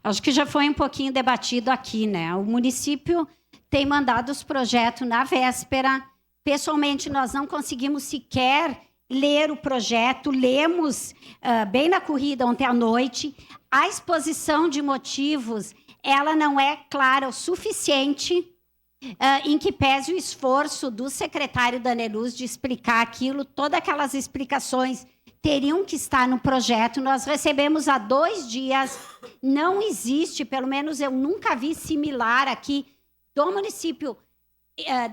Acho que já foi um pouquinho debatido aqui, né? O município tem mandado os projetos na véspera. Pessoalmente, nós não conseguimos sequer ler o projeto, lemos bem na corrida ontem à noite. A exposição de motivos, ela não é clara o suficiente, em que pese o esforço do secretário Daneluz de explicar aquilo, todas aquelas explicações teriam que estar no projeto. Nós recebemos há 2 dias, não existe, pelo menos eu nunca vi similar aqui, do município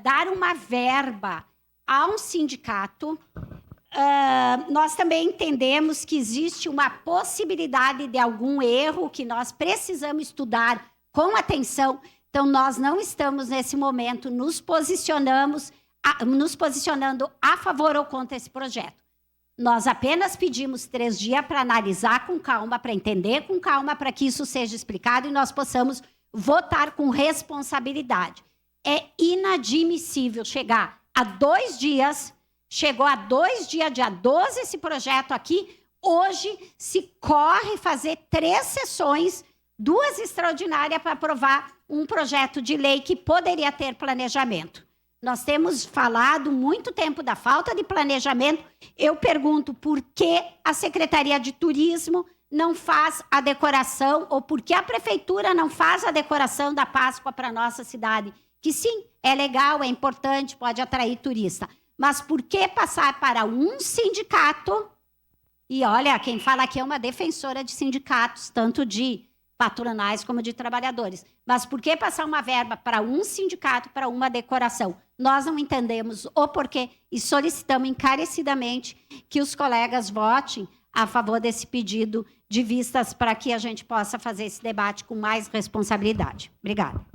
dar uma verba a um sindicato. Nós também entendemos que existe uma possibilidade de algum erro que nós precisamos estudar com atenção. Então, nós não estamos, nesse momento, nos posicionando a favor ou contra esse projeto. Nós apenas pedimos 3 dias para analisar com calma, para entender com calma, para que isso seja explicado e nós possamos votar com responsabilidade. É inadmissível chegar a 2 dias, chegou a 2 dias, dia 12, esse projeto aqui, hoje se corre fazer 3 sessões, 2 extraordinárias para aprovar um projeto de lei que poderia ter planejamento. Nós temos falado muito tempo da falta de planejamento. Eu pergunto por que a Secretaria de Turismo não faz a decoração, ou por que a Prefeitura não faz a decoração da Páscoa para a nossa cidade? Que sim, é legal, é importante, pode atrair turista. Mas por que passar para um sindicato? E olha, quem fala aqui é uma defensora de sindicatos, tanto de patronais como de trabalhadores. Mas por que passar uma verba para um sindicato, para uma decoração? Nós não entendemos o porquê e solicitamos encarecidamente que os colegas votem a favor desse pedido de vistas para que a gente possa fazer esse debate com mais responsabilidade. Obrigada.